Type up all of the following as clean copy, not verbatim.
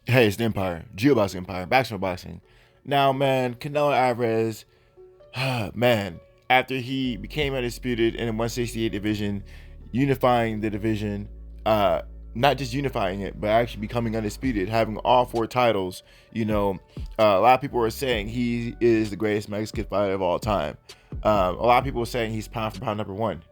Hey, it's the Empire, Geoboxing Empire, Backstreet Boxing. Now, man, Canelo Alvarez, man, after he became undisputed in the 168 division, unifying the division, not just unifying it, but actually becoming undisputed, having all four titles. A lot of people were saying he is the greatest Mexican fighter of all time. A lot of people were saying he's pound for pound number one.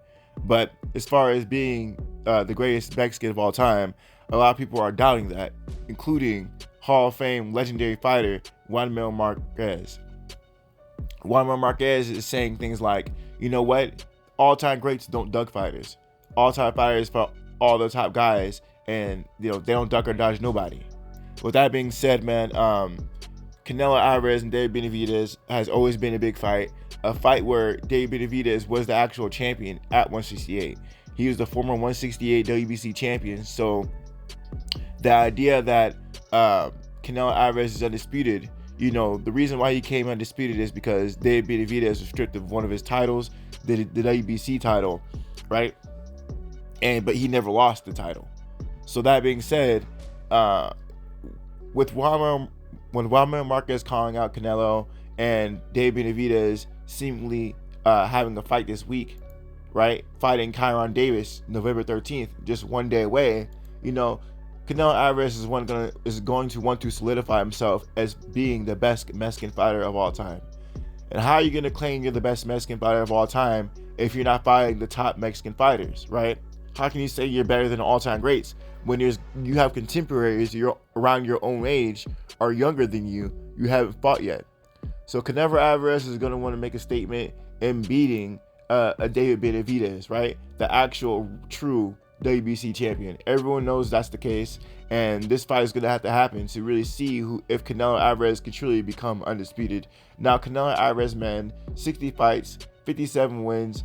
But as far as being the greatest Mexican of all time, a lot of people are doubting that, including Hall of Fame legendary fighter Juan Manuel Marquez. Juan Manuel Marquez is saying things like, you know what? All-time greats don't duck fighters. All-time fighters for all the top guys, and they don't duck or dodge nobody. With that being said, man, Canelo Alvarez and David Benevidez has always been a big fight. A fight where David Benevidez was the actual champion at 168. He was the former 168 WBC champion. So the idea that Canelo Alvarez is undisputed, the reason why he came undisputed is because David Benavidez was stripped of one of his titles, the WBC title, right? But he never lost the title. So that being said, with Juan Manuel Marquez calling out Canelo and David Benavidez seemingly having a fight this week, right? Fighting Kyron Davis November 13th, just one day away, Canelo Alvarez is going to want to solidify himself as being the best Mexican fighter of all time. And how are you going to claim you're the best Mexican fighter of all time if you're not fighting the top Mexican fighters, right? How can you say you're better than all-time greats when you have contemporaries you're around your own age or younger than you haven't fought yet? So Canelo Alvarez is going to want to make a statement in beating a David Benavidez, right? The actual true WBC champion. Everyone knows that's the case, and this fight is going to have to happen to really see if Canelo Alvarez can truly become undisputed. Now, Canelo Alvarez, man, 60 fights, 57 wins,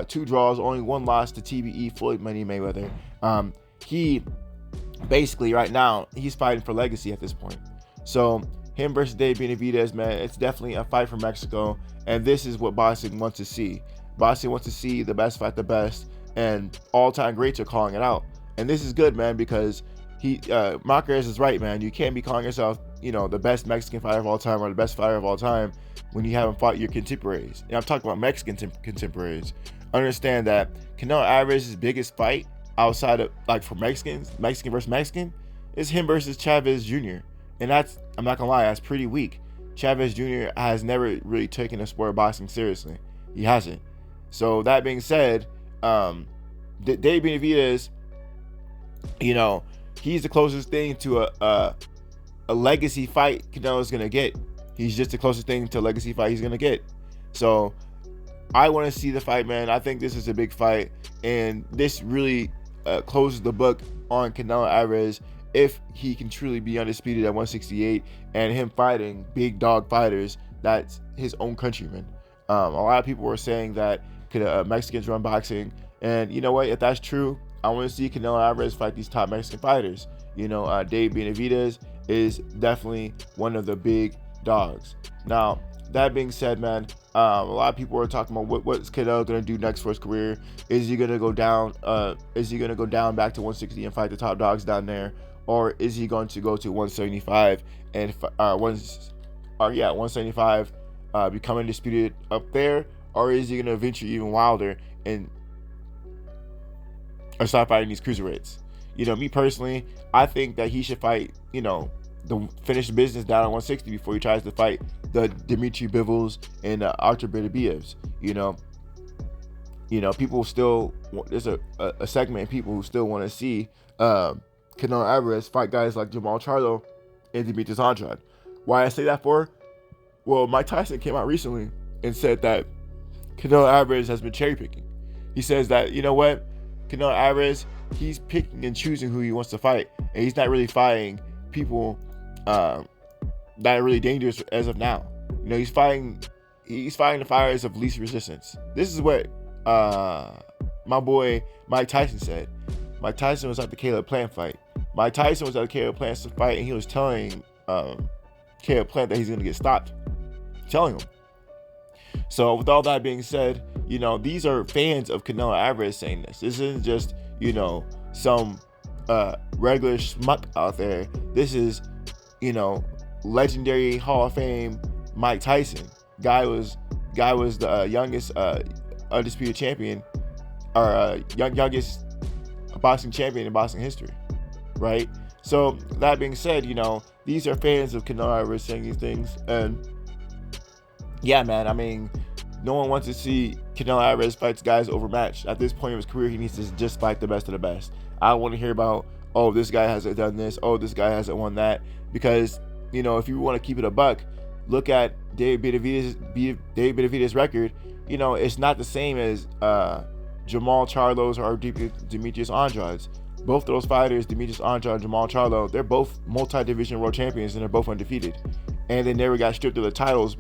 2 draws, only 1 loss to TBE Floyd Money Mayweather. He basically right now he's fighting for legacy at this point. So him versus Dave Benavidez, man, it's definitely a fight for Mexico, and this is what boxing wants to see. Boxing wants to see the best fight the best, and all-time greats are calling it out. And this is good, man, because Marquez is right, man. You can't be calling yourself, the best Mexican fighter of all time or the best fighter of all time when you haven't fought your contemporaries. And I'm talking about Mexican contemporaries. Understand that Canelo Alvarez's biggest fight outside of, for Mexican versus Mexican, is him versus Chavez Jr. And that's, I'm not gonna lie, that's pretty weak. Chavez Jr. has never really taken the sport of boxing seriously. He hasn't. So that being said, Dave Benavidez, he's the closest thing to a legacy fight Canelo's gonna get. He's just the closest thing to a legacy fight he's gonna get. So I want to see the fight, man. I think this is a big fight, and this really closes the book on Canelo Alvarez if he can truly be undisputed at 168 and him fighting big dog fighters that's his own countrymen. A lot of people were saying that Mexicans run boxing, and you know what? If that's true, I want to see Canelo Alvarez fight these top Mexican fighters. Dave Benavidez is definitely one of the big dogs. Now, that being said, man, a lot of people are talking about what's Canelo gonna do next for his career. Is he gonna go down? Is he gonna go down back to 160 and fight the top dogs down there, or is he going to go to 175 and 175, become undisputed up there, or is he gonna venture even wilder and start fighting these cruiserweights? Me personally, I think that he should fight, finish the business down at 160 before he tries to fight the Dimitri Bivol and Artur Beterbiev. People still, there's a segment of people who still want to see Canelo Alvarez fight guys like Jamal Charlo and Demetrius Andrade. Why I say that for? Well, Mike Tyson came out recently and said that Canelo Alvarez has been cherry picking. He says that, Canelo Alvarez, he's picking and choosing who he wants to fight, and he's not really fighting people that are really dangerous as of now. He's fighting the fighters of least resistance. This is what my boy Mike Tyson said. Mike Tyson was at the Caleb Plant fight. Mike Tyson was at the Caleb Plant fight, and he was telling Caleb Plant that he's going to get stopped. Telling him. So with all that being said, these are fans of Canelo Alvarez saying this. This isn't just, some regular schmuck out there. This is legendary Hall of Fame Mike Tyson. Guy was the youngest undisputed champion, or youngest boxing champion in boxing history, right? So that being said, these are fans of Canelo Alvarez saying these things, and yeah, man, I mean, no one wants to see Canelo Alvarez fights guys overmatched. At this point of his career, he needs to just fight the best of the best. I don't want to hear about, oh, this guy hasn't done this, oh, this guy hasn't won that, because if you want to keep it a buck, look at David Benevidez' record. It's not the same as Jamal Charlo's or Demetrius Andrade's. Both of those fighters, Demetrius Andrade and Jamal Charlo, they're both multi-division world champions, and they're both undefeated, and they never got stripped of the titles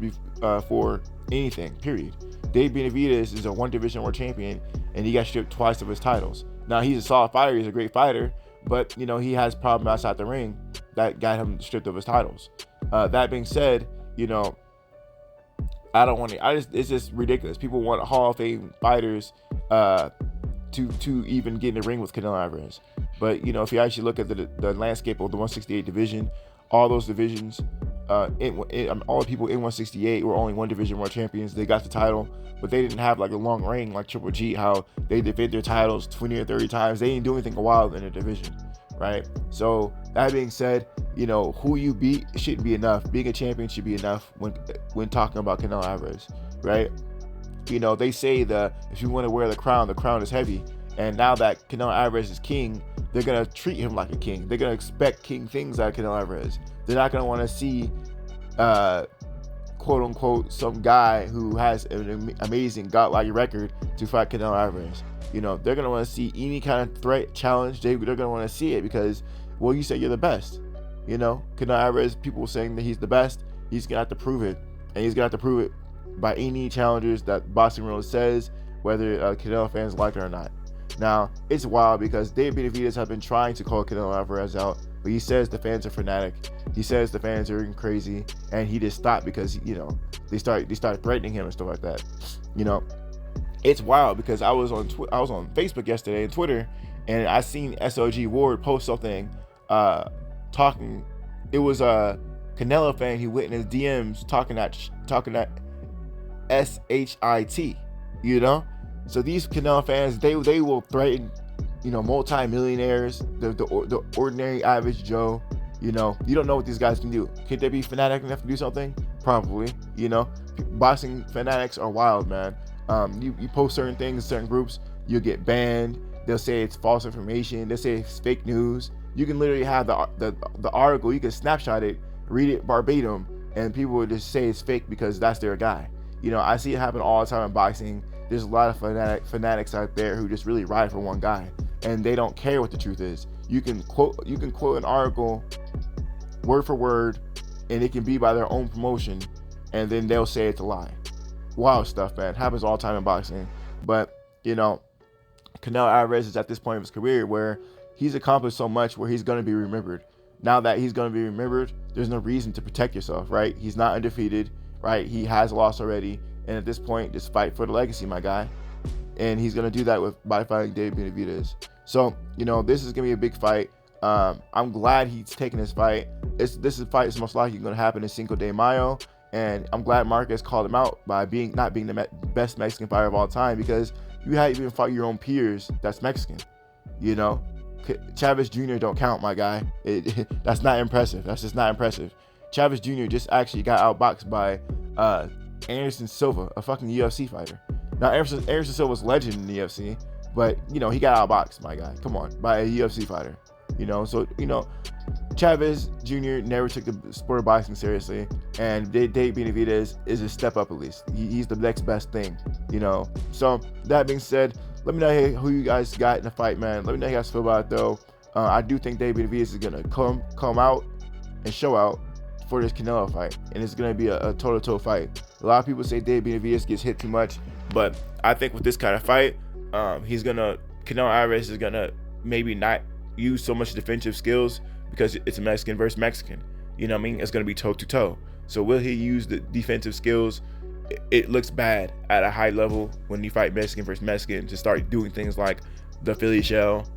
for anything, period. Dave Benevidez is a one-division world champion, and he got stripped twice of his titles. Now, he's a solid fighter, he's a great fighter, but he has problems outside the ring that got him stripped of his titles. That being said, I don't want to. It's just ridiculous. People want Hall of Fame fighters to even get in the ring with Canelo Alvarez. But if you actually look at the landscape of the 168 division, all those divisions, all the people in 168 were only one division world champions. They got the title, but they didn't have like a long reign like Triple G, how they defended their titles 20 or 30 times. They didn't do anything a while in the division, right? So that being said, who you beat shouldn't be enough. Being a champion should be enough when talking about Canelo Alvarez, right? They say if you want to wear the crown is heavy. And now that Canelo Alvarez is king, they're going to treat him like a king. They're going to expect king things out of Canelo Alvarez. They're not going to want to see, quote unquote, some guy who has an amazing godlike record to fight Canelo Alvarez. They're going to want to see any kind of threat, challenge. They're going to want to see it because, well, you say you're the best. Canelo Alvarez, people saying that he's the best, he's going to have to prove it. And he's going to have to prove it by any challengers that Boxing World says, whether Canelo fans like it or not. Now, it's wild because David Benavidez have been trying to call Canelo Alvarez out, but he says the fans are fanatic. He says the fans are crazy, and he just stopped because, they start threatening him and stuff like that. It's wild because I was on Facebook yesterday and Twitter, and I seen SOG Ward post something talking. It was a Canelo fan who went in his DMs talking at SHIT, So these Canelo fans, they will threaten, multi-millionaires, the ordinary average Joe. You don't know what these guys can do. Could they be fanatic enough to do something? Probably. Boxing fanatics are wild, man. You post certain things in certain groups, you'll get banned. They'll say it's false information. They'll say it's fake news. You can literally have the article. You can snapshot it, read it verbatim, and people would just say it's fake because that's their guy. I see it happen all the time in boxing. There's a lot of fanatics out there who just really ride for one guy, and they don't care what the truth is. You can quote an article word for word, and it can be by their own promotion, and then they'll say it's a lie. Wild stuff, man. Happens all the time in boxing. But Canelo Alvarez is at this point of his career where he's accomplished so much where he's going to be remembered. Now that he's going to be remembered, there's no reason to protect yourself, right? He's not undefeated, right? He has lost already. And at this point, just fight for the legacy, my guy. And he's going to do that by fighting David Benavidez. So, this is going to be a big fight. I'm glad he's taking this fight. This fight is most likely going to happen in Cinco de Mayo. And I'm glad Marquez called him out by not being the best Mexican fighter of all time, because you had to even fight your own peers that's Mexican. Chavez Jr. don't count, my guy. That's not impressive. That's just not impressive. Chavez Jr. just actually got outboxed by Anderson Silva, a fucking UFC fighter. Now, Anderson Silva's legend in the UFC, but, he got outboxed, my guy. Come on, by a UFC fighter. Chavez Jr. never took the sport of boxing seriously, and Dave Benavidez is a step up at least. He's the next best thing, So, that being said, let me know who you guys got in the fight, man. Let me know how you guys feel about it, though. I do think Dave Benavidez is going to come out and show out for this Canelo fight, and it's going to be a toe-to-toe fight. A lot of people say Dave Benavidez gets hit too much, but I think with this kind of fight, Canelo Alvarez is going to maybe not use so much defensive skills because it's a Mexican versus Mexican. It's going to be toe-to-toe. So will he use the defensive skills? It looks bad at a high level when you fight Mexican versus Mexican to start doing things like the Philly shell,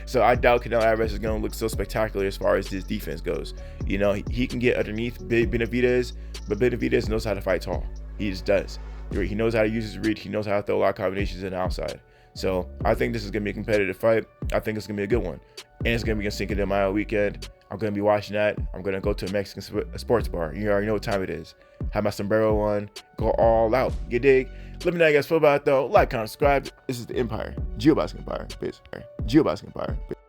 So I doubt Canelo Alvarez is going to look so spectacular as far as his defense goes. You know, he can get underneath Benevidez, but Benevidez knows how to fight tall. He just does. He knows how to use his reach. He knows how to throw a lot of combinations in the outside. So I think this is going to be a competitive fight. I think it's going to be a good one. And it's going to be a Cinco de Mayo weekend. I'm going to be watching that. I'm going to go to a Mexican sports bar. You already know what time it is. Have my sombrero on. Go all out. You dig? Let me know how you guys feel about it, though. Like, comment, subscribe. This is the Empire. Geobasket Empire. Peace. Geobasket Empire. Peace.